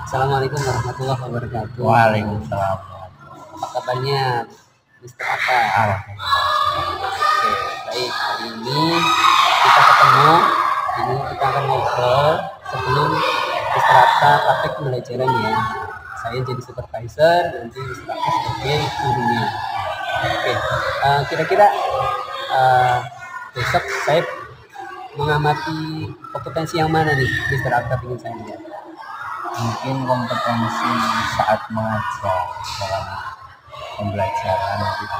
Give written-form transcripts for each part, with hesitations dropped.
Assalamualaikum warahmatullahi wabarakatuh. Waalaikumsalam. Apa kabarnya, Mister Atta? Oke, baik. Hari ini kita ketemu. Ini kita akan ngobrol sebelum Mister Atta praktek pembelajaran ya. Saya jadi supervisor, nanti Mister Atta sebagai gurunya. Oke, kira-kira besok saya mengamati kompetensi yang mana nih, Mister Atta ingin saya lihat? Mungkin kompetensi saat mengajar dalam pembelajaran gitu.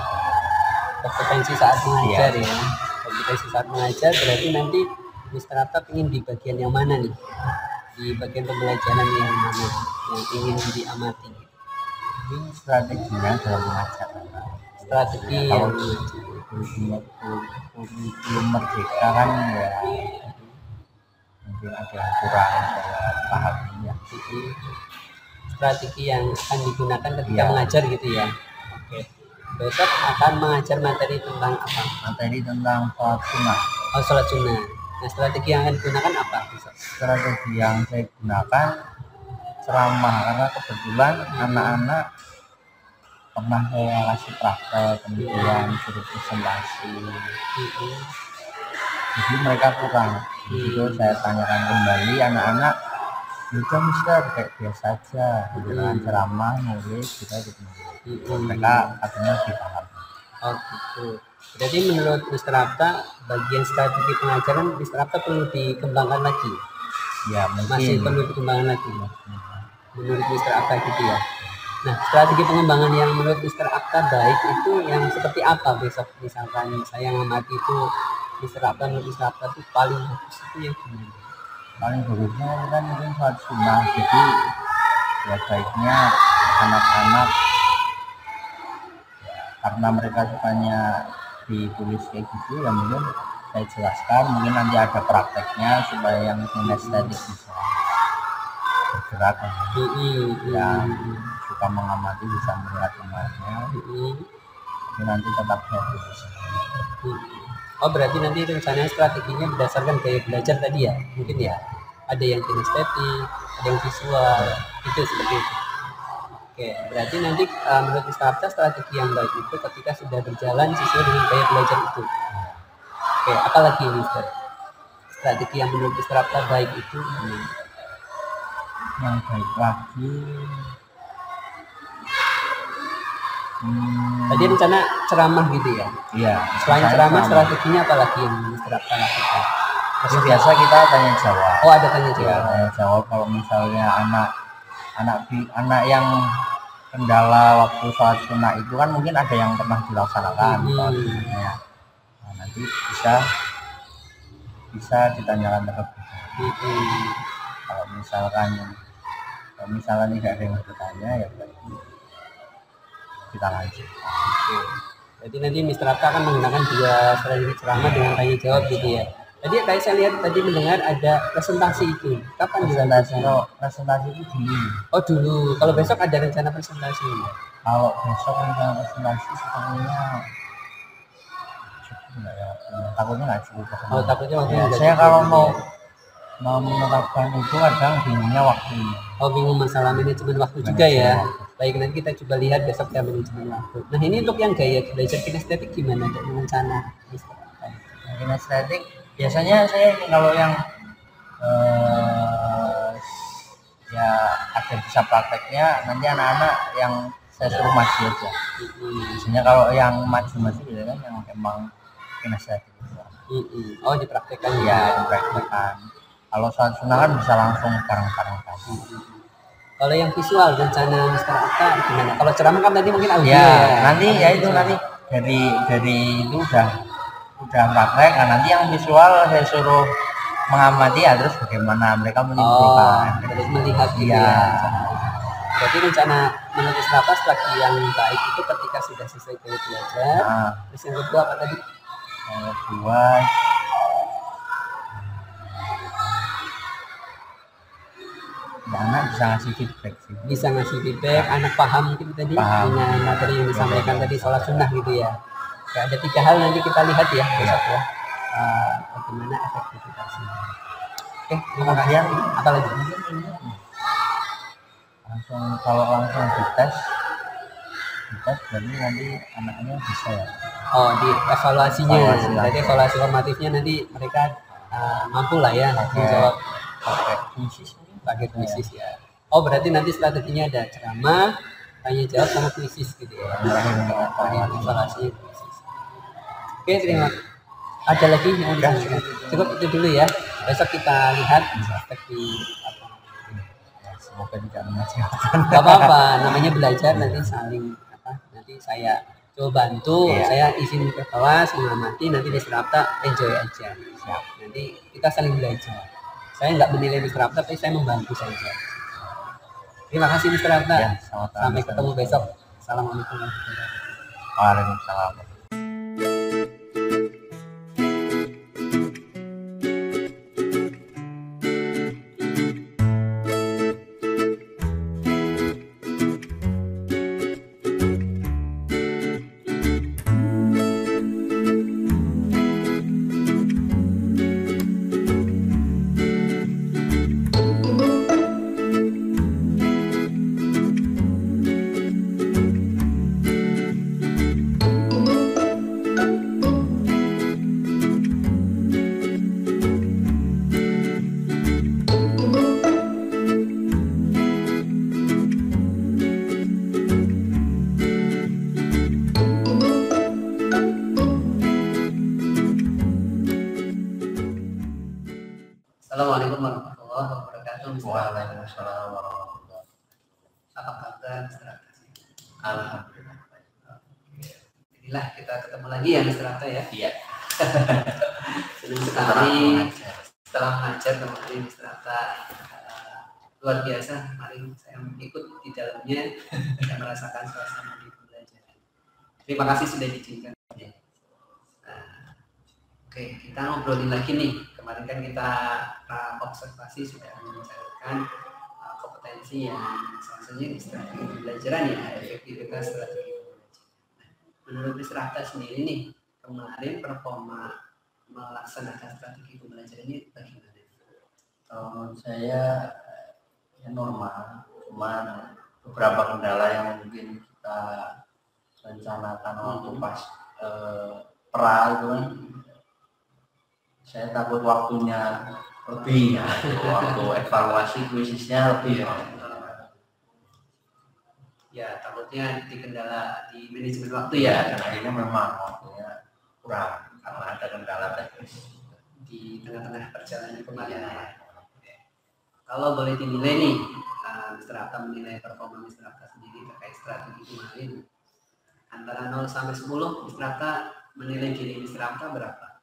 Kompetensi saat mengajar ya. Kompetensi saat mengajar berarti nanti Mister Atta ingin di bagian yang mana nih? Di bagian pembelajaran yang mana yang ingin diamati? Mungkin strateginya dalam mengajar. Strategi Ya, yang kalau belum merdeka kan ya mungkin ada yang kurang saya pahami ya. Strategi yang akan digunakan ketika Ya. mengajar gitu ya. Oke. Besok akan mengajar materi tentang apa? Materi tentang sholat sunnah. Oh, sholat sunnah. Nah, strategi yang akan digunakan apa besok? Strategi yang saya gunakan ceramah, karena kebetulan anak-anak pernah saya kasih praktek, kemudian suruh presentasi, jadi mereka kurang. Itu saya tanyakan kembali anak-anak, udah Mister kayak biasa aja, dengan ceramah, nulis kita gitu. Mereka katanya lebih paham. Oh gitu. Berarti menurut Mister Atta bagian strategi pengajaran Mister Atta perlu dikembangkan lagi. Ya mungkin Masih perlu dikembangkan lagi. Menurut Mister Atta gitu ya. Nah, strategi pengembangan yang menurut Mister Atta baik itu yang seperti apa besok? Misalkan saya ngamati itu Mister Atta, menurut Mister Atta itu paling bagus itu yang gimana? paling bagusnya kan mungkin sholat sunnah, jadi ya baiknya anak-anak ya, karena mereka sukanya ditulis kayak gitu ya, mungkin saya jelaskan, mungkin nanti ada prakteknya supaya yang kinestetik bisa bergerak, yang suka mengamati bisa melihat temannya, tapi nanti tetap fokus. Oh, berarti nanti rencananya strateginya berdasarkan gaya belajar tadi ya, mungkin ya. Ada yang kinestetik, ada yang visual, itu seperti itu. Oke, berarti nanti menurut Mister Atta strategi yang baik itu ketika sudah berjalan sesuai dengan gaya belajar itu. Oke, apalagi Mister? Strategi yang menurut Mister Atta baik itu Yang baik lagi tadi rencana ceramah gitu ya. iya, Selain ceramah strateginya apalagi yang Mister Atta lakukan? Terus biasa kita tanya jawab. Oh, ada tanya Ya, jawab. tanya jawab kalau misalnya anak yang kendala waktu sholat sunnah itu kan mungkin ada yang pernah dilaksanakan sholat sunnahnya. Nah, nanti bisa ditanyakan terlebih dahulu. Kalau misalkan tidak ada yang bertanya ya berarti kita lanjut. Oke. Jadi nanti Mister Atta akan menggunakan dua strategi ceramah dengan tanya jawab gitu ya. Tadi kayak saya lihat tadi mendengar ada presentasi itu. Kapan Presentasi dilakukan? itu dulu. Oh dulu. Kalau besok ada rencana presentasi? Kalau besok rencana presentasi sepertinya cukup nggak ya? Takutnya nggak cukup. Oh, takutnya waktu Ya, saya kalau mau menetapkan itu kadang bingungnya waktunya. Oh, bingung masalah manajemen waktu juga ya. Baik, nanti kita coba lihat besok ya manajemen waktu. Nah, ini untuk yang gaya belajar kinestetik gimana dengan rencana Mister Atta? Kinestetik biasanya saya ini kalau yang ya ada bisa prakteknya, nanti anak-anak yang saya suruh maju aja. Biasanya kalau yang maju-maju ya kan yang emang kinestetik itu. Oh, dipraktekkan ya, dipraktekkan. Kalau sholat sunnah kan bisa langsung bareng-bareng kan. Kalau yang visual rencana Mister Atta gimana? Kalau ceramah kan tadi mungkin audio ya. Nanti ya itu nanti dari itu udah praktek. Nah, nanti yang visual saya suruh mengamati ya, terus bagaimana mereka menyimpulkan. Terus melihat gitu ya. Jadi rencana menurut Mister Atta strategi yang baik itu ketika sudah selesai gaya belajar. Terus yang kedua apa tadi? Yang kedua anak bisa ngasih feedback sih. Bisa ngasih feedback, anak paham mungkin tadi dengan materi yang disampaikan tadi sholat sunnah gitu ya. Ya, ada 3 hal nanti kita lihat ya besok ya. Bagaimana efektivitasnya. Oke, terima kasih. Apa lagi? Kalau langsung dites berarti nanti anaknya bisa ya. Oh, di evaluasinya. Evaluasi Jadi langsung. evaluasi formatifnya nanti mereka mampu lah ya menjawab pakai kuisis ya. Oh, berarti nanti strateginya ada ceramah, tanya jawab sama kuisis gitu ya. Evaluasi kuisis. Oke, terima. Ada lagi yang bisa cukup itu dulu ya. Besok kita lihat seperti apa. Semoga tidak mengecewakan. Gak apa-apa, namanya belajar nanti saling nanti saya coba bantu, saya izin ke kelas mengamati, nanti Mr. Rapta enjoy aja. Siap. Nanti kita saling belajar. Saya nggak menilai Mr. Rapta, tapi saya membantu saja. Terima kasih Mr. Rapta. Ya, sampai ketemu besok. Assalamualaikum warahmatullahi wabarakatuh. Waalaikumsalam. Assalamualaikum warahmatullahi wabarakatuh. Waalaikumsalam warahmatullahi wabarakatuh. Apa kabar Mr. Rapta? Alhamdulillah. Inilah kita ketemu lagi ya Mr. Rapta ya. Iya. Senang sekali setelah mengajar kemarin Mr. Rapta luar biasa. Kemarin saya ikut di dalamnya dan merasakan suasana di pembelajaran. Terima kasih sudah diizinkan. Oke, kita ngobrolin lagi nih. Kemarin kan kita observasi sudah membicarakan kompetensi yang salah satunya di strategi pembelajaran ya, efektivitas strategi pembelajaran. Menurut Mr. Rapta sendiri nih, kemarin performa melaksanakan strategi pembelajaran ini bagaimana? Menurut saya ya normal, cuma beberapa kendala yang mungkin kita rencanakan waktu pas pra itu kan. Saya takut waktunya lebih ya, waktu evaluasi kuisisnya lebih ya. Ya, takutnya di kendala di manajemen waktu ya. Dan akhirnya memang waktunya kurang karena ada kendala teknis di tengah-tengah perjalanan kemarin. Kalau boleh dinilai nih, Mr. Rapta menilai performa Mr. Rapta sendiri terkait strategi kemarin antara 0 sampai 10, Mr. Rapta menilai diri Mr. Rapta berapa?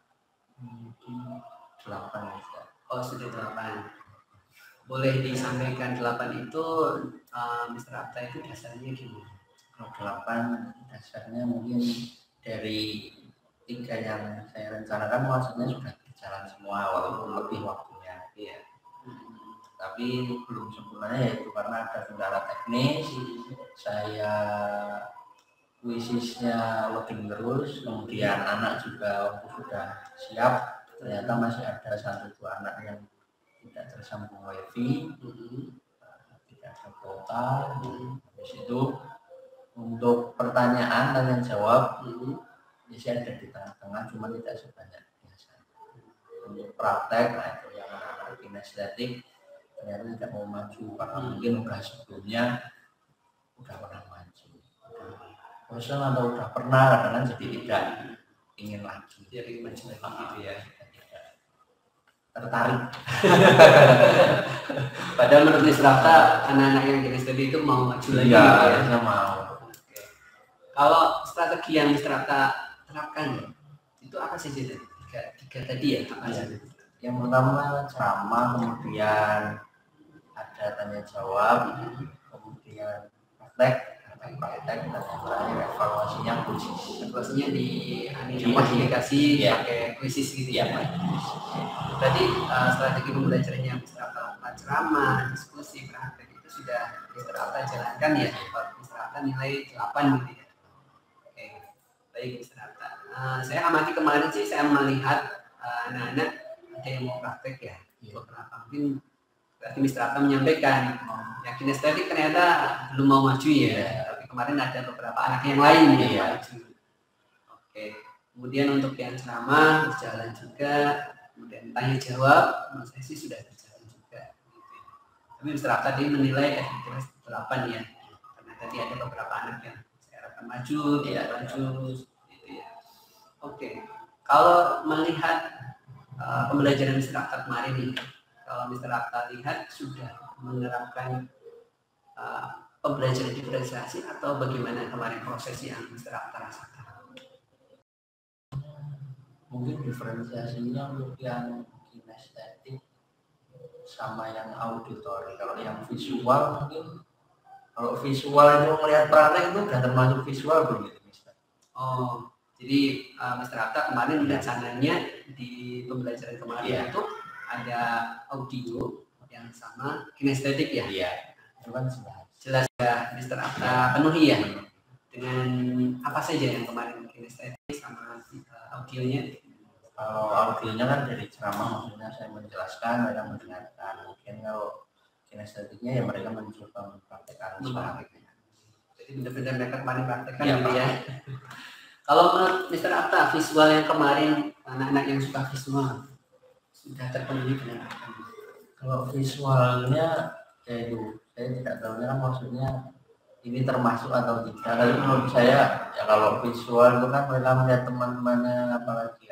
Mungkin 8 ya. Oh, sudah 8. Boleh disampaikan 8 itu Mr. Rapta itu dasarnya gimana? Kalau 8 dasarnya mungkin dari 3 yang saya rencanakan maksudnya sudah berjalan semua walaupun lebih waktunya. Iya. Tapi belum sempurnanya yaitu karena ada kendala teknis. Saya kuisisnya loading terus, kemudian anak juga waktu sudah siap, ternyata masih ada 1-2 anak yang tidak tersambung wifi, tidak ada kuota. Habis itu untuk pertanyaan tanya jawab biasanya ada di tengah-tengah, cuma tidak sebanyak biasa. Untuk praktek, nah itu yang anak-anak kinestetik ternyata tidak mau maju karena mungkin udah sebelumnya udah pernah maju. Bosan atau udah pernah kadang jadi tidak ingin lagi, jadi maju lagi gitu ya, tertarik. Padahal menurut Mr. Rapta anak-anak yang jenis tadi itu mau maju lagi ya, gitu ya. Saya mau. Kalau strategi yang Mr. Rapta terapkan ya, itu apa saja tadi? Tiga tadi ya, apa saja? Yang pertama ceramah, kemudian ada tanya jawab, kemudian praktek dan terakhir evaluasinya kuisis. Evaluasinya di aplikasi pakai kuisis gitu ya. Berarti strategi pembelajarannya Mr. Rapta ceramah, diskusi, praktek itu sudah Mr. Rapta jalankan ya. Mr. Rapta nilai 8 gitu ya. Oke, baik Mr. Rapta. Saya amati kemarin sih saya melihat anak-anak ada yang mau praktek ya. Beberapa mungkin berarti Mr. Rapta menyampaikan yang kinestetik ternyata belum mau maju ya. Tapi kemarin ada beberapa anak yang lain yang maju. Oke. Kemudian untuk yang ceramah berjalan juga. Kemudian tanya jawab, menurut saya sih sudah berjalan juga. Tapi Mr. tadi menilai efektivitas 8 ya. Karena tadi ada beberapa anak yang saya harapkan maju, tidak maju, gitu ya. Oke. Kalau melihat pembelajaran Mr. Atta kemarin ini, kalau Mr. Atta lihat sudah menerapkan pembelajaran diferensiasi atau bagaimana kemarin proses yang Mr. Atta rasakan? Mungkin diferensiasinya untuk yang kinestetik sama yang auditory. Kalau yang visual mungkin, kalau visual itu melihat praktek itu sudah termasuk visual begitu, Mister. Oh, jadi Mr. Atta kemarin rencananya di pembelajaran kemarin itu ada audio yang sama kinestetik ya? Iya. Itu kan jelas ya Mr. Atta penuhi ya dengan apa saja yang kemarin kinestetik sama audionya? Kalau audionya kan dari ceramah, maksudnya saya menjelaskan, mereka mendengarkan. Mungkin kalau kinestetiknya ya mereka mencoba mempraktekkan semuanya. Jadi benar-benar mereka kemarin praktekkan gitu ya. Kalau menurut Mr. Atta, visual yang kemarin anak-anak yang suka visual sudah terpenuhi dengan apa? Kalau visualnya ya itu saya tidak tahu kan maksudnya ini termasuk atau tidak. Tapi menurut saya ya kalau visual itu kan mereka melihat teman-temannya, apalagi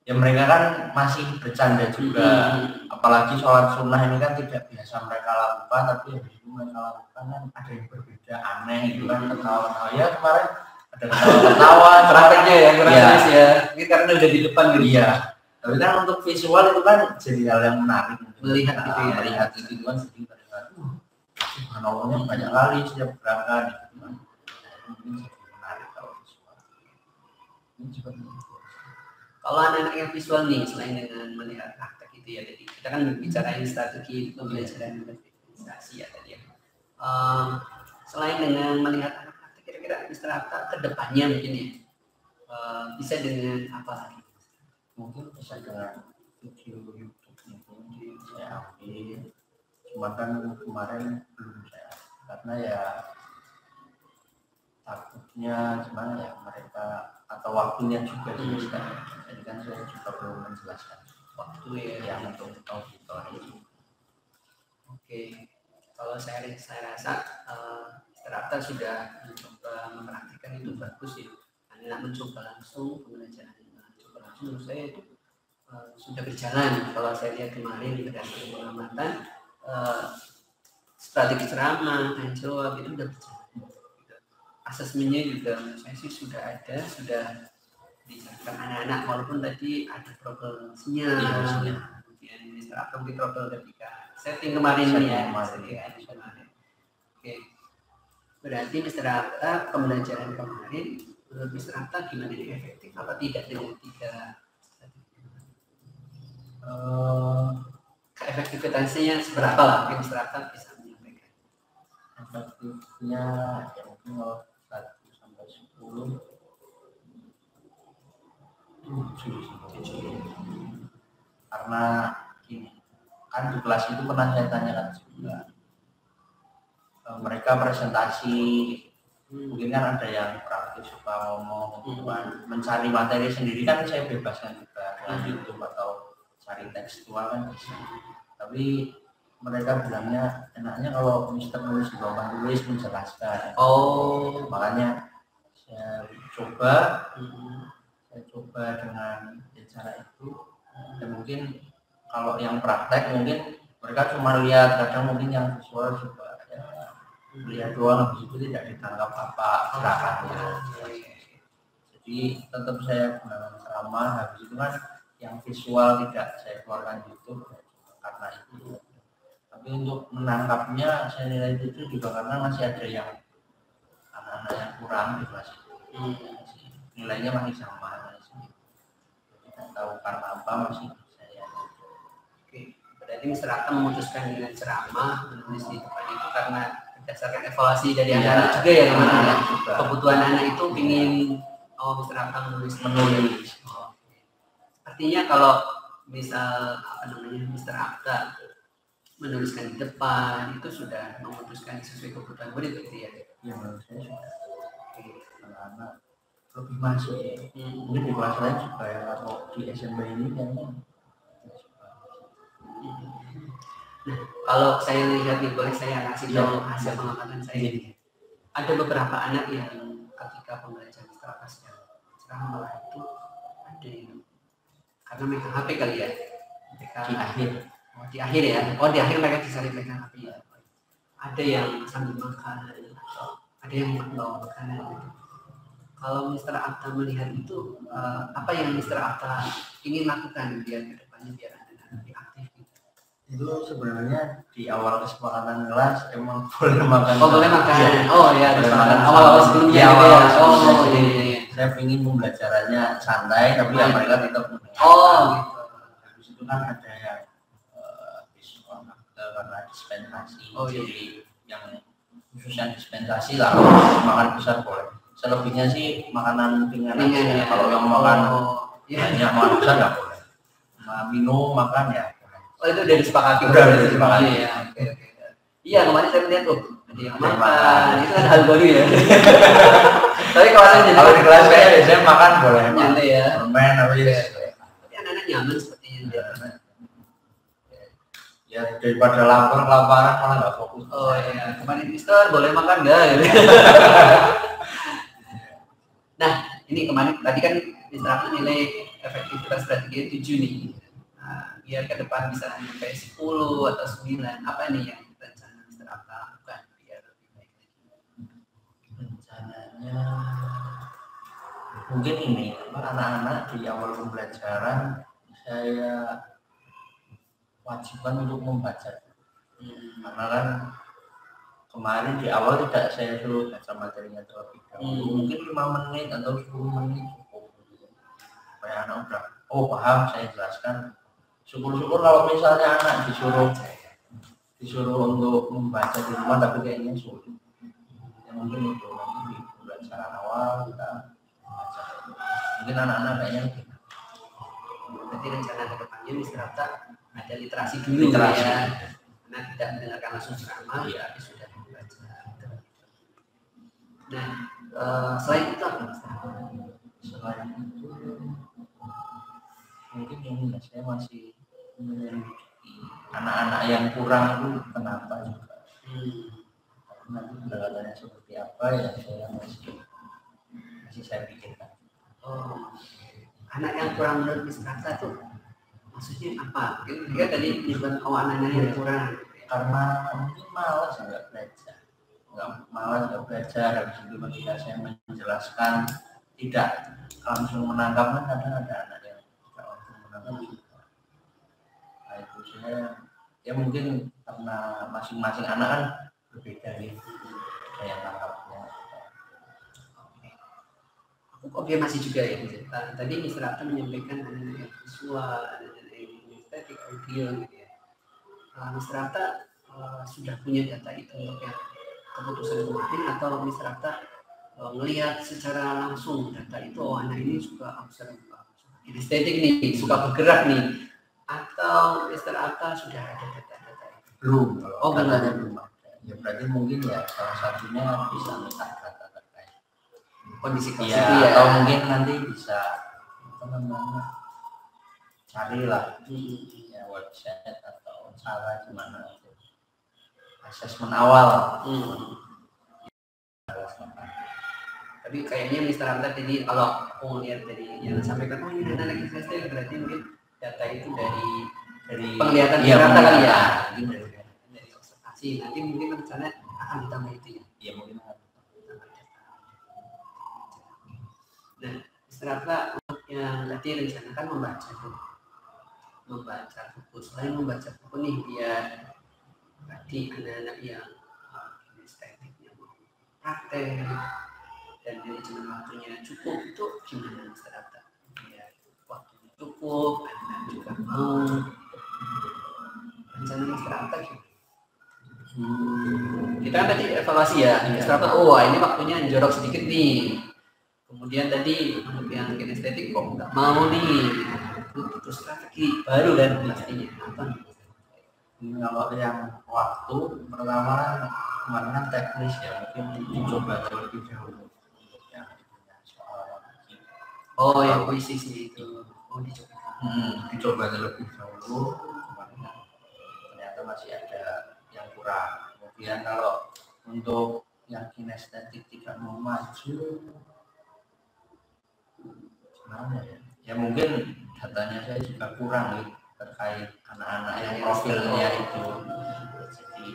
ya mereka kan masih bercanda juga. Apalagi sholat sunnah ini kan tidak biasa mereka lakukan, tapi yang mereka lakukan kan ada yang berbeda, aneh itu kan, ketawa-ketawa. Ya kemarin ada ketawa-ketawa prakteknya ya kurang ya. Ini karena udah di depan gitu. Iya. Tapi kan untuk visual itu kan jadi hal yang menarik, melihat gitu ya. Melihat itu kan jadi menolongnya banyak kali setiap gerakan gitu kan. Mungkin jadi menarik kalau visual. Ini juga kalau anak-anak yang visual nih, selain dengan melihat praktek itu ya, jadi kita kan bicarain strategi pembelajaran diferensiasi ya tadi ya. Selain dengan melihat anak praktek, kira-kira Mr. Atta ke depannya mungkin ya bisa dengan apa lagi? Mungkin bisa dengan video YouTube mungkin saya ambil. Cuma kan kemarin belum saya, karena ya takutnya gimana ya mereka atau waktunya juga bisa. Jadi kan saya juga belum menjelaskan waktu yang untuk auditor ini. Oke, kalau saya rasa Mr. sudah mencoba mempraktikkan itu bagus ya. Anak mencoba langsung pembelajaran mencoba langsung menurut saya itu sudah berjalan. Kalau saya lihat kemarin berdasarkan pengamatan strategi ceramah, tanya jawab itu sudah berjalan. Asesmennya juga saya sih sudah ada, sudah dijelaskan anak-anak walaupun tadi ada problem sinyal. Kemudian Mr. Atta mungkin problem ketika setting kemarin ya. Oke. Berarti Mr. Atta pembelajaran kemarin menurut Mr. Atta gimana nih, efektif apa tidak dengan 3 efektivitasnya seberapa lah mungkin Mr. Atta bisa menyampaikan? Efektifnya ya mungkin kalau 1 sampai 10 7 karena gini kan di kelas itu pernah saya tanyakan juga mereka presentasi mungkin kan ada yang praktis suka ngomong mencari materi sendiri kan saya bebaskan juga dengan YouTube atau cari tekstual kan bisa, tapi mereka bilangnya enaknya kalau Mister nulis di papan tulis menjelaskan. Makanya saya coba dengan cara itu. Dan mungkin kalau yang praktek mungkin mereka cuma lihat, kadang mungkin yang visual juga ya, lihat doang habis itu tidak ditangkap apa gerakannya. Jadi tetap saya gunakan ceramah, habis itu kan yang visual tidak saya keluarkan YouTube karena itu. Tapi untuk menangkapnya saya nilai itu juga karena masih ada yang anak-anak yang kurang di kelas itu. Nilainya masih sama, tidak tahu karena apa masih saya. Oke, berarti Mr. Atta memutuskan dengan ceramah menulis di depan itu karena berdasarkan evaluasi dari anak-anak juga ya teman-teman. Kebutuhan anak itu ingin Mr. Atta menulis. Artinya kalau misal Mr. Atta menuliskan di depan itu sudah memutuskan sesuai kebutuhan murid gitu ya? Ya menurut saya sudah. Anak-anak lebih masuk ya. Mungkin di kelas lain juga ya, atau di SMP ini kayaknya. Nah, kalau saya lihat nih, boleh saya kasih tahu hasil pengamatan saya ini. Ada beberapa anak yang ketika pembelajaran Strata sekarang malah itu ada yang karena megang HP kali ya, mereka di akhir. Di akhir ya. Oh, di akhir mereka bisa megang HP ya. Ada yang sambil makan, ada yang membawa makanan. Kalau Mr. Atta melihat itu, apa yang Mr. Atta ingin lakukan biar ke depannya biar anak-anak lebih aktif gitu? Itu sebenarnya di awal kesepakatan kelas emang boleh makan. Oh, boleh makan. Ya. Oh ya, boleh makan awal-awal sebelumnya. Ya, awal ya. Oh, iya. Saya ingin pembelajarannya santai, tapi ya mereka tetap. Oh, gitu. Habis itu kan ada yang karena dispensasi. Oh, iya. Jadi yang khususnya dispensasi lah, makan besar boleh. Selebihnya sih makanan ringan aja. Ya. Kalau yang makan banyak makan besar nggak boleh. Minum makan ya. Oh, itu udah disepakati. Udah disepakati ya. Oke. Iya, kemarin saya lihat tuh ada yang makan. Itu kan hal baru ya. Tapi kalau di kelas saya makan boleh. Nyantai ya. Main apa ya? Tapi anak-anak nyaman sepertinya. Ya daripada kelaparan malah nggak fokus. Oh iya, kemarin Mister boleh makan nggak? Nah, ini kemarin tadi kan Mister Ahmad nilai efektivitas strategi 7 nih. Nah, biar ke depan bisa sampai 10 atau 9, apa nih yang rencana Mister Ahmad lakukan biar lebih baik lagi? Rencananya mungkin ini, anak-anak di awal pembelajaran saya wajibkan untuk membaca. Karena kan kemarin di awal tidak saya suruh baca materinya terlebih dahulu. Mungkin 5 menit atau 10 menit cukup. Supaya anak udah, oh paham, saya jelaskan. Syukur-syukur kalau misalnya anak disuruh untuk membaca di rumah tapi kayaknya sulit. Ya mungkin itu nanti di pembelajaran awal kita baca. Mungkin anak-anak kayaknya lebih. Berarti rencana ke depannya Mister Atta ada literasi dulu ya. Karena tidak mendengarkan langsung ceramah, tapi sudah membaca. Nah, selain itu apa? Selain itu mungkin ini saya masih menyelidiki anak-anak yang kurang itu kenapa juga. Nanti pendekatannya seperti apa ya saya masih saya pikirkan. Oh, anak yang kurang menurut Mister Atta tuh maksudnya apa? Dia tadi menyebut anak-anak yang kurang karena mungkin malas nggak belajar, habis itu ketika saya menjelaskan tidak langsung menangkap, kan kadang ada anak yang tidak langsung menangkap juga. Nah itu saya ya mungkin karena masing-masing anak kan berbeda ya daya tangkapnya. Aku konfirmasi juga ya, tadi Mister Atta menyampaikan anak-anak yang visual, anak-anak yang estetik, audio gitu ya. Mister Atta sudah punya data itu untuk yang keputusan kemarin, atau Mister Atta melihat secara langsung data itu, oh anak ini suka estetik nih, suka bergerak nih, atau Mister Atta sudah ada data-data itu? Belum. Oh, belum ada. Ya berarti mungkin ya salah satunya bisa minta data terkait kondisi ya, atau mungkin nanti bisa carilah ya website atau cara gimana asesmen awal. Tapi kayaknya Mister Atta tadi kalau aku lihat dari yang disampaikan, oh ini data lagi style, berarti mungkin data itu dari penglihatan Mister Atta kali ya, dari observasi. Nanti mungkin rencana akan ditambah itu ya. Iya mungkin. Nah, Mister Atta yang tadi rencanakan membaca buku. Selain membaca buku nih, biar tadi anak-anak yang estetiknya praktek dan manajemen waktunya cukup, itu gimana Mister Atta? Ya, waktunya cukup, anak juga mau. Rencana Mister Atta gimana? Kita kan tadi evaluasi ya, Mister Atta, oh ini waktunya jorok sedikit nih. Kemudian tadi untuk yang kinestetik kok nggak mau nih, itu strategi baru kan pastinya apa? Kalau yang waktu pertama kemarin kan teknis ya, mungkin dicoba terlebih dahulu yang soal yang puisi itu dicoba terlebih dahulu, ternyata masih ada yang kurang. Kemudian kalau untuk yang kinestetik tidak mau maju, gimana ya? Ya mungkin datanya saya juga kurang terkait anak-anak yang profilnya itu, jadi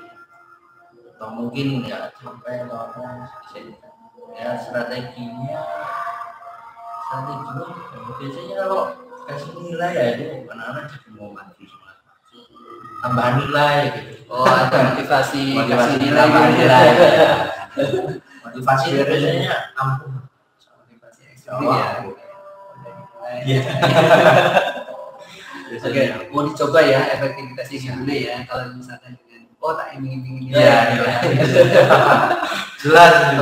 atau mungkin ya sampai ya strateginya biasanya kalau kasih nilai ya itu anak-anak jadi mau maju semua, tambahan nilai gitu. Ada motivasi kasih nilai motivasi biasanya ampun, motivasi ekstrim ya. Oke, mau dicoba ya efektivitasnya gimana ya kalau misalkan dengan tak iming-iming jelas.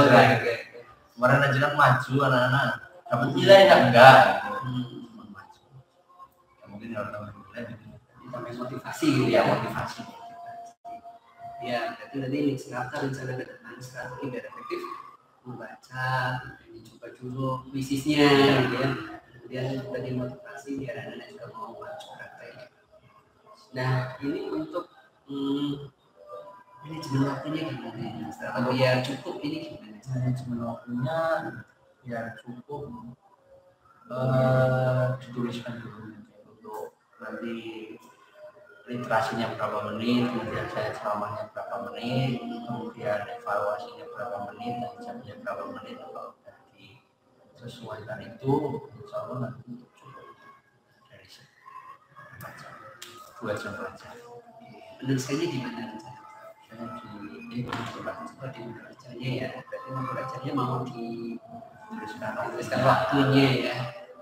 Kemarin aja kan maju anak-anak dapat nilai enggak maju. Mungkin orang nilai ditambah motivasi gitu ya, motivasi. Ya, berarti nanti rencana ke depan strategi biar efektif membaca, dicoba dulu bisnisnya gitu ya. Kemudian tadi motivasi biar anak-anak juga mau maju praktek. Nah, ini untuk manajemen waktunya gimana? Strategi biar cukup ini gimana? Manajemen waktunya biar cukup dituliskan dulu untuk nanti literasinya berapa menit, kemudian saya ceramahnya berapa menit, kemudian evaluasinya berapa menit, dan jamnya berapa menit. Kalau dari sesuaikan itu, insya Allah nanti cukup dari 2 jam belajar. Menuliskannya gimana? Saya di bacanya ya, berarti bacanya mau dituliskan waktunya ya.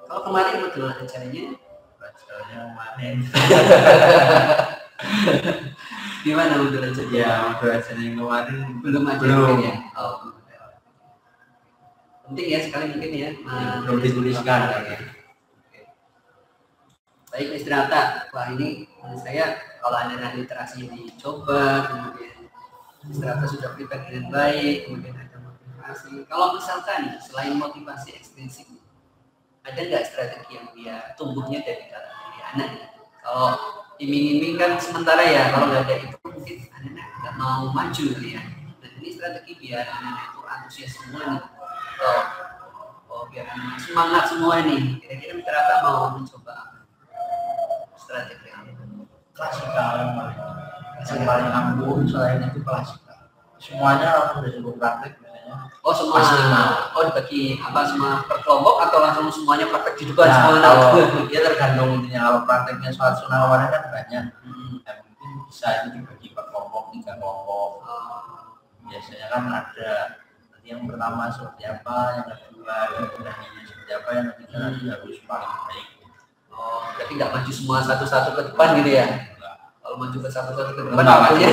Kalau kemarin betul acaranya kemarin gimana udah acaranya? Ya, udah acaranya kemarin belum ya. Penting ya sekali mungkin ya, belum dituliskan ya. Baik Mr. Atta, wah ini menurut saya kalau anak-anak literasi dicoba, kemudian Mr. Atta sudah prepare dengan baik, kemudian ada motivasi. Kalau misalkan selain motivasi ekstrinsik, ada nggak strategi yang dia tumbuhnya dari kalangan diri anak? Kalau iming-iming kan sementara ya, kalau nggak ada itu mungkin anak-anak nggak mau maju gitu ya. Dan ini strategi biar anak-anak itu antusias semua nih, atau biar anak semangat semua nih. Kira-kira Mr. Atta mau mencoba strategi klasikal yang paling ampuh. Selain itu klasikal, semuanya langsung disebut praktek biasanya. Semua dibagi semua per kelompok atau langsung semuanya praktek di depan semua? Ya tergantung intinya. Kalau prakteknya soal sunnah wadah kan banyak, mungkin bisa itu dibagi per kelompok, 3 kelompok. Biasanya kan ada nanti yang pertama seperti apa, yang kedua yang keduanya seperti apa, yang ketiga nanti harus paling baik. Berarti nggak maju semua satu-satu ke depan gitu ya? Kalau maju ke satu-satu ke depan waktunya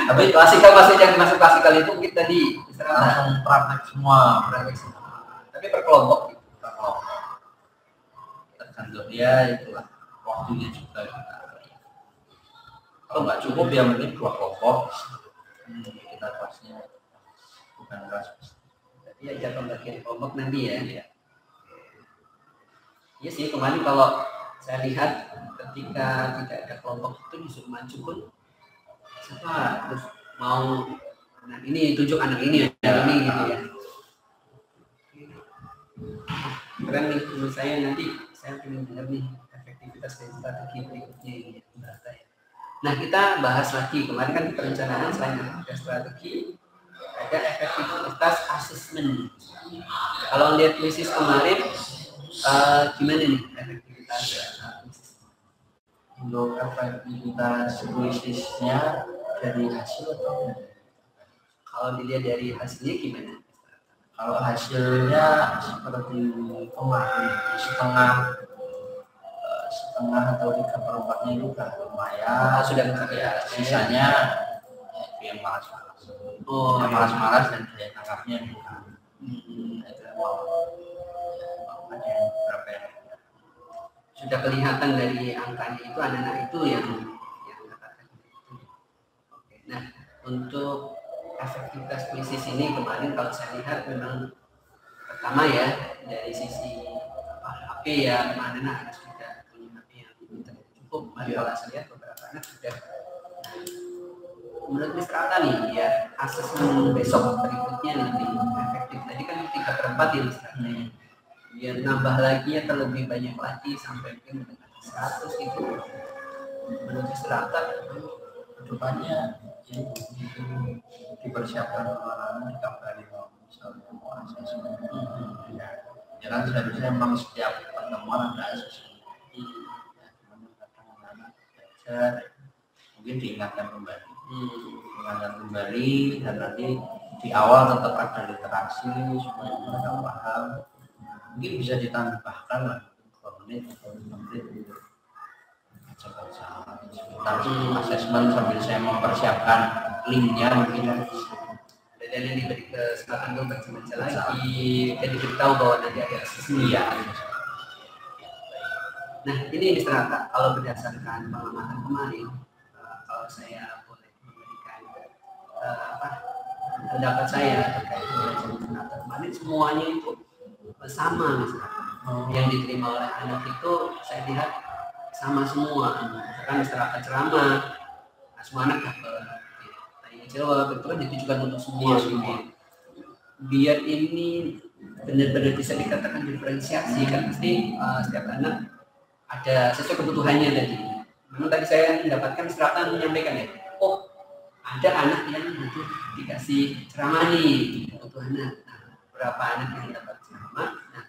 tapi klasikal yang dimaksud klasikal itu mungkin tadi langsung praktek semua. Tapi per kelompok gitu. Tergantung dia itulah waktunya juga. Kalau nggak cukup ya mungkin 2 kelompok. Kita kelasnya bukan kelas. Jadi aja pembagian kelompok nanti ya. Iya sih, kemarin kalau saya lihat ketika tidak ada kelompok itu disuruh maju pun siapa terus mau anak ini tunjuk anak ini ini gitu ya. Keren nih menurut saya, nanti saya ingin dengar nih efektivitas dan strategi berikutnya ini ya. Nah, kita bahas lagi kemarin kan perencanaan selain ada strategi ada efektivitas asesmen. Kalau lihat krisis kemarin gimana nih efektivitas untuk efektivitas puisisnya dari hasil atau kalau dilihat dari hasilnya gimana? Kalau hasilnya seperti kemarin setengah atau 3/4-nya itu udah lumayan, sudah mencapai. Sisanya yang malas-malas. Yang malas-malas dan daya tangkapnya ada yang berapa ya? sudah kelihatan dari angkanya itu anak-anak itu yang katakan itu. Oke. Nah, untuk efektivitas kuisis ini kemarin kalau saya lihat memang pertama ya dari sisi HP ya, anak-anak harus sudah punya HP yang cukup. Kalau saya lihat beberapa anak sudah. Menurut Mr. Atta nih ya, asesmen besok berikutnya lebih efektif. Tadi kan 3/4 ya Mr. Atta ya. Biar nambah lagi atau lebih banyak lagi sampai mungkin mendekati 100 gitu. Menurut Mr. Atta depannya ya, dipersiapkan anak-anak dikabari misalnya mau asesmen ya kan seharusnya memang setiap pertemuan ada asesmen ya, kadang anak-anak belajar mungkin diingatkan kembali dan nanti di awal tetap ada literasi supaya mereka paham, mungkin bisa ditambahkan lah 2 menit atau 5 menit sebentar asesmen sambil saya mempersiapkan linknya mungkin dan yang diberi kesempatan untuk baca lagi dan diberitahu bahwa nanti ada asesmen. Iya. Nah ini Mr. Atta, kalau berdasarkan pengamatan kemarin, kalau saya boleh memberikan pendapat saya terkait dengan Mr. Atta kemarin, semuanya itu sama Mr. Atta. Yang diterima oleh anak itu saya lihat sama semua. Misalkan Mr. Atta ceramah, semua anak dapat. Jawab itu kan ditujukan untuk semua biar ini benar-benar bisa dikatakan diferensiasi kan pasti setiap anak ada sesuai kebutuhannya tadi. Memang tadi saya mendapatkan Strata menyampaikan ya, oh ada anak yang butuh dikasih ceramah nih kebutuhannya. Nah, berapa anak yang dapat ceramah? Nah,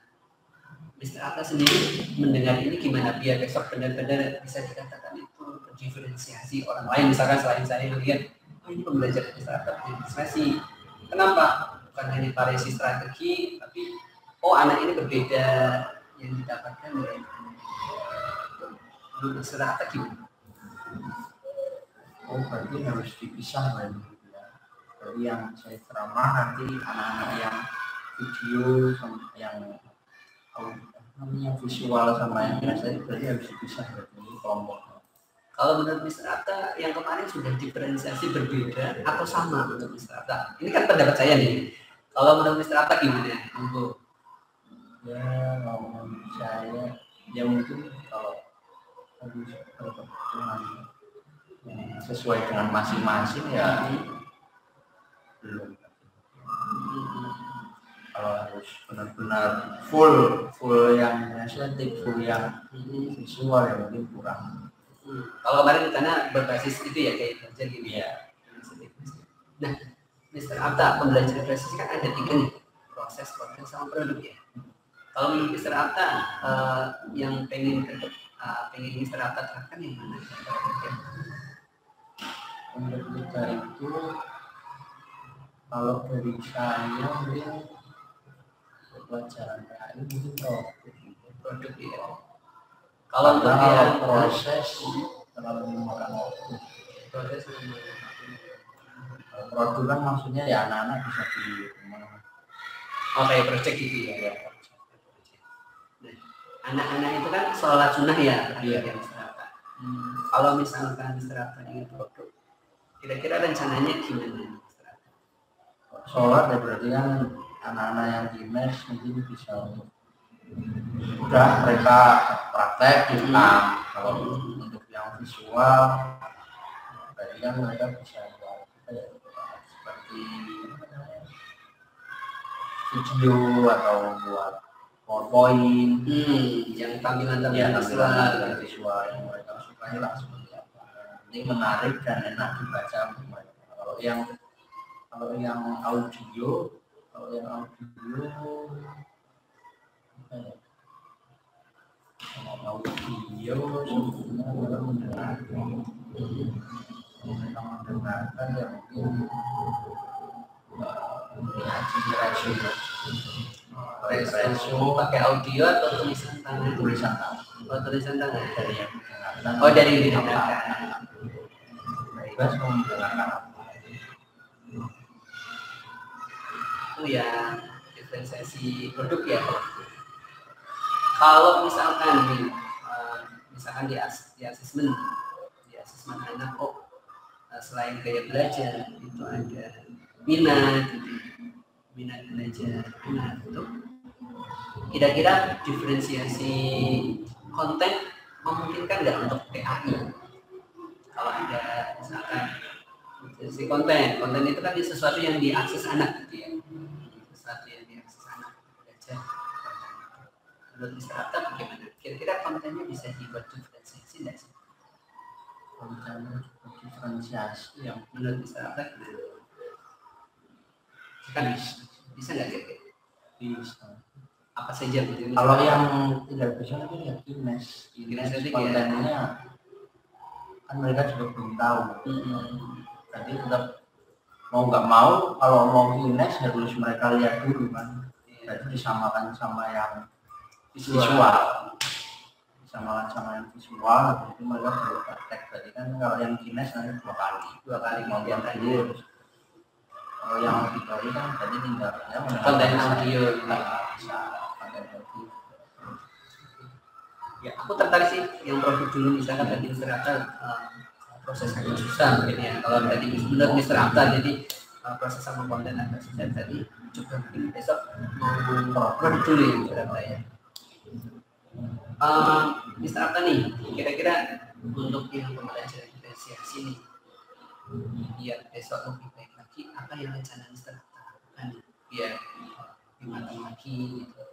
Mr. Atta sendiri mendengar ini gimana biar besok benar-benar bisa dikatakan itu diferensiasi orang lain, misalkan selain saya melihat ini pembelajaran strategi. Kenapa? Bukan hanya variasi strategi, tapi anak ini berbeda yang didapatkan dari menurut strategi. Berarti harus dipisah lagi. Jadi yang saya ceramah nanti anak-anak yang video sama yang visual sama yang saya berarti harus dipisah dari kelompok. Kalau menurut Mr. Atta yang kemarin sudah diferensiasi berbeda atau sama menurut Mr. Atta? Ini kan pendapat saya nih. Kalau menurut Mr. Atta gimana? Untuk ya kalau menurut saya ya mungkin kalau harus berkebutuhan sesuai dengan masing-masing ya belum. Kalau harus benar-benar full yang estetik, full yang visual ya mungkin kurang. Kalau kemarin karena berbasis itu ya kayak belajar gitu ya. Nah, Mr. Atta pembelajaran presisi kan ada 3 nih, proses, konten sama produk ya. Kalau menurut Mr. Atta yang pengen Mr. Atta terapkan yang mana? Menurut kita itu kalau dari saya mungkin pelajaran PAI mungkin produk ya. Kalau untuk dia proses terlalu memakan waktu. Proses produk kan maksudnya ya anak-anak bisa di rumah. Kayak project gitu ya. Nah, anak-anak itu kan sholat sunnah ya. Iya. Kalau misalkan Mr. ingin produk, kira-kira rencananya gimana Mr. Sholat ya berarti kan anak-anak yang di mes mungkin bisa udah mereka praktek di rumah. Kalau untuk yang visual berarti kan mereka bisa seperti video atau buat PowerPoint yang tampilan visual yang mereka sukai lah seperti apa. Ini menarik dan enak dibaca untuk mereka. Kalau yang audio sebetulnya mendengarkan ya mungkin resume pakai audio atau tulisan tangan? Tulisan tangan. Tulisan tangan dari yang mendengarkan. Dari yang didengarkan. Bebas mau mendengarkan apa? Itu ya diferensiasi produk ya. Kalau misalkan nih misalkan di asesmen anak, selain gaya belajar itu ada minat belajar anak itu. Kira-kira diferensiasi konten memungkinkan nggak untuk PAI? Kalau ada misalkan si konten itu kan sesuatu yang diakses anak gitu ya, sesuatu yang diakses anak belajar. Menurut Mr. Atta bagaimana? Kira-kira kontennya bisa dibuat diferensiasi nggak sih? Konten diferensiasi yang menurut Mr. Atta kan bisa nggak kira-kira? Bisa. Apa saja gitu? Kalau yang tidak bisa itu ya Kines kontennya kan mereka juga belum tahu. Jadi tetap mau nggak mau kalau mau Kines harus mereka lihat dulu kan. Jadi disamakan sama yang visual. Disamakan sama yang visual, itu mereka perlu praktek. Berarti kan kalau yang Kines nanti dua kali mau yang tadi. Kalau yang auditory kan tadi tinggal ya konten audio bisa konten audio. Ya, aku tertarik sih yang produk dulu, misalkan tadi Mr. Atta proses agak susah mungkin ya. Kalau tadi menurut Mr. Atta jadi proses sama konten agak susah, tadi coba mungkin besok mau produk dulu ya Mr. Atta ya. Mr. Atta nih, kira-kira untuk yang pembelajaran diferensiasi nih, biar besok lebih baik lagi, apa yang rencana Mr. Atta lakukan biar dimatang lagi gitu?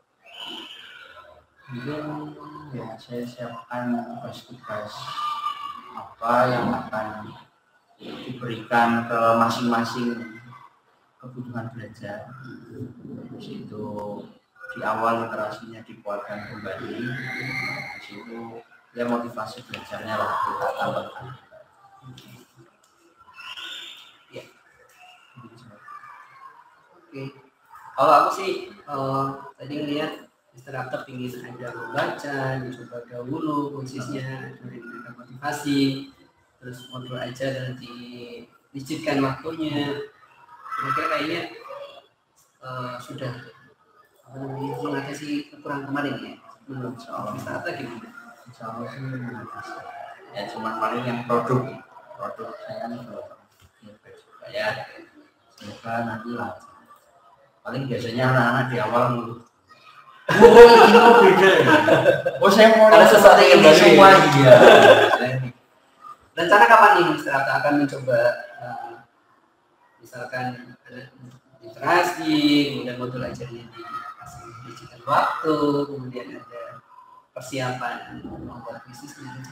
Mungkin ya saya siapkan tugas-tugas apa yang akan diberikan ke masing-masing kebutuhan belajar. Terus itu di awal literasinya dikuatkan kembali, di situ ya motivasi belajarnya lah kita tambahkan. Ya. Oke. Kalau aku sih tadi ngeliat Mr. Atta ingin ada membaca, dicoba dahulu khususnya, kemudian ada motivasi, terus modul aja dan diizinkan waktunya. Kira-kira kayaknya sudah mengatasi kekurangan kemarin ya. Menurut Mr. Atta gimana? Insya Allah sih mengatasi. Ya cuma paling yang produk saya kan belum ya. Semoga nanti lah. Paling biasanya anak-anak di awal dulu. Ini beda. Saya mau ada sesuatu yang baru semua ya. Rencana kapan nih Mr. Atta akan mencoba misalkan ada literasi, kemudian modul ajarnya dikasih digital waktu, kemudian ada persiapan membuat bisnisnya?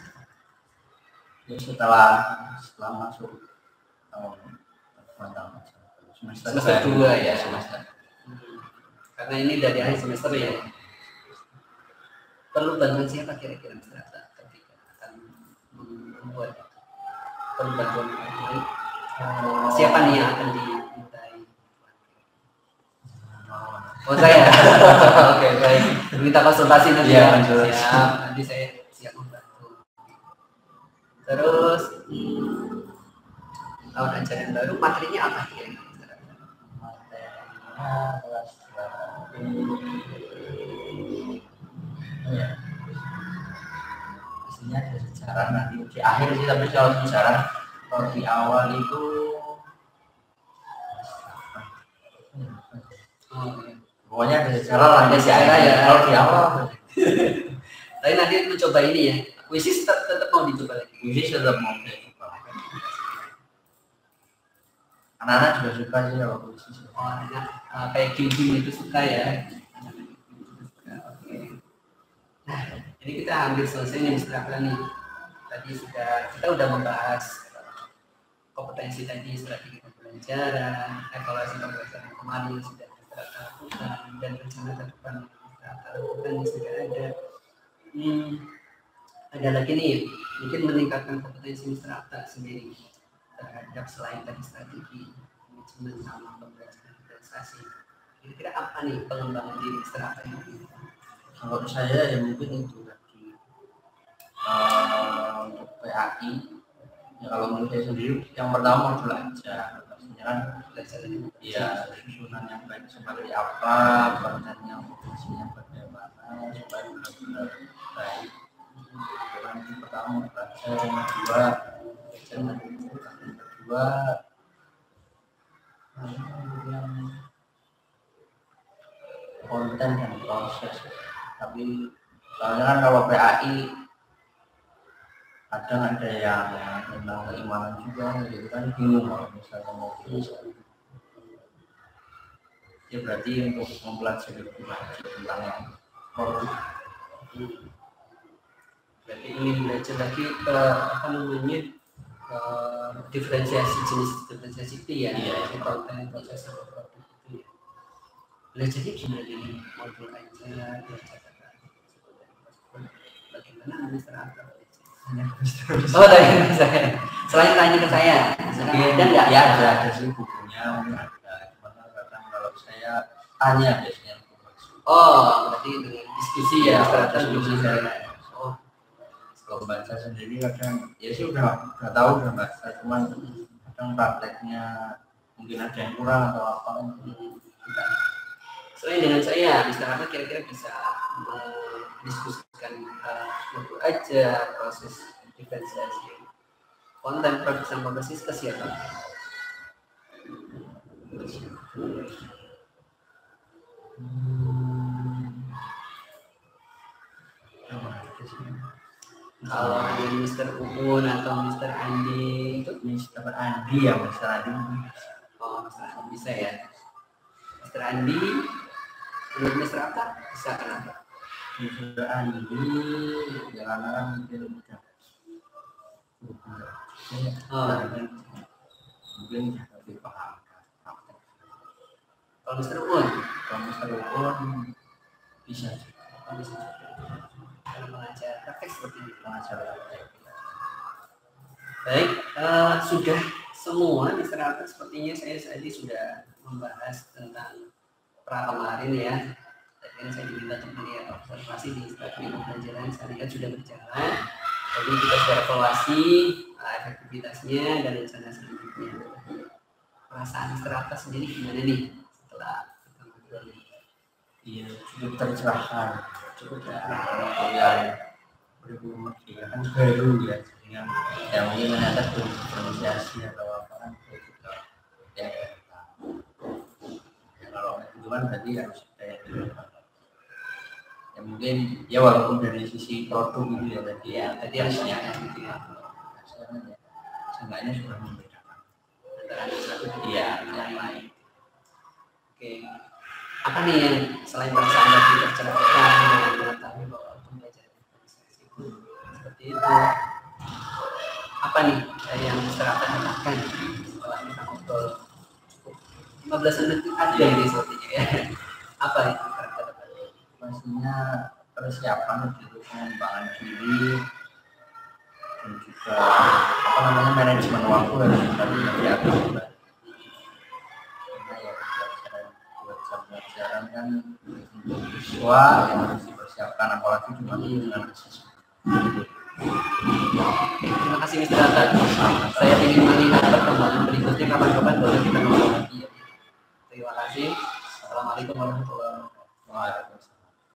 Ya setelah masuk semester 2 ya semester. Karena ini dari akhir semester ya. Perlu bantuan siapa kira-kira Mr. Atta ketika akan membuat bantuan ini? Siapa nih yang akan dimintai? Oh saya. Oke, baik. Minta konsultasi nanti ya. Siap. Nanti saya siap membantu. Terus tahun ajaran baru materinya apa kira-kira? Isinya ada sejarah nanti di akhir sih, tapi kalau sejarah kalau di awal itu pokoknya ada sejarah lah, ada sejarah ya kalau di awal. Tapi nanti mencoba ini ya, kuisis tetap mau dicoba lagi. Kuisis tetap mau dicoba. Anak-anak juga suka sih kalau kuisis. Oh, anak kayak game itu suka ya. Oke. Nah, jadi kita hampir selesai nih Mr. Atta nih. Tadi kita udah membahas kompetensi tadi, strategi pembelajaran, evaluasi pembelajaran kemarin sudah kita lakukan, dan rencana ke depan kita lakukan sudah ada. Ada lagi nih, mungkin meningkatkan kompetensi Mr. Atta sendiri terhadap selain tadi strategi manajemen sama pembelajaran organisasi. Kira-kira apa nih pengembangan diri Mr. Atta ini? Kalau saya ya mungkin itu tadi untuk PAI ya, kalau menurut saya sendiri yang pertama belajar, pastinya kan belajar ya susunan yang baik seperti apa, kontennya fungsinya bagaimana supaya benar-benar baik. Yang pertama baca, yang kedua yang konten dan proses. Tapi soalnya kan kalau PAI kadang ada yang tentang keimanan juga, gitu kan bingung kalau misalnya mau ya berarti untuk mempelajari lebih lanjut tentang yang produk. Berarti ingin belajar lagi apa namanya diferensiasi itu ya, konten proses sama produk itu ya. Belajarnya gimana ini? Modul aja, bagaimana Mr. Arta? Oh, tanya ke saya. Selain tanya ke saya, dan nggak ya ada sih bukunya, ada. Cuma kadang kalau saya tanya biasanya. Oh, berarti dengan diskusi ya, diskusi saya. Oh, kalau baca sendiri kadang ya sih udah tahu udah baca, cuman kadang prakteknya mungkin ada yang kurang atau apa. Selain dengan saya, Mr. Arta kira-kira bisa mendiskusikan modul aja, proses diferensiasi konten produk sama basis ke siapa? Kalau ada Mr. Uun atau Mr. Andi itu Mr. Andi ya, Mr. Andi. Oh, Mr. Andi bisa ya. Mr. Andi, menurut Mr. Arta bisa kenapa? Mr. Andi jalanan mungkin udah mungkin lebih paham. Kalau Mr. Uun, bisa kalau mengajar praktek seperti ini. Baik, sudah semua Mr. Arta sepertinya saya tadi sudah membahas tentang kemarin ya. Tadi saya diminta untuk melihat observasi di strategi pembelajaran, saya lihat sudah berjalan. Jadi kita sudah evaluasi efektivitasnya dan rencana selanjutnya. Perasaan Mr. Arta sendiri gimana nih setelah kita ngobrol ini? Iya, cukup tercerahkan, kan baru ya, yang mungkin ternyata belum pronunciasi atau apa kan juga ya kalau itu kan berarti harus kayak ya mungkin ya walaupun dari sisi produk gitu ya tadi harusnya gitu ya seenggaknya sudah membedakan antara satu dia yang lain. Oke, apa nih yang selain perasaan tadi tercerahkan dengan mengetahui bahwa pembelajaran diferensiasi itu seperti itu, apa nih yang Mr. Arta katakan setelah kita ngobrol cukup 15 menit ada ini sepertinya ya? Apa yang Mr. Arta katakan? pastinya persiapan untuk pengembangan diri dan juga apa namanya manajemen waktu harus diatur juga. Pelajaran kan siswa yang harus dipersiapkan apalagi cuma dengan siswa. Terima kasih Mr. Arta. Saya ingin melihat perkembangan berikutnya kapan-kapan baru kita ngobrol lagi. Terima kasih. Assalamualaikum warahmatullahi wabarakatuh.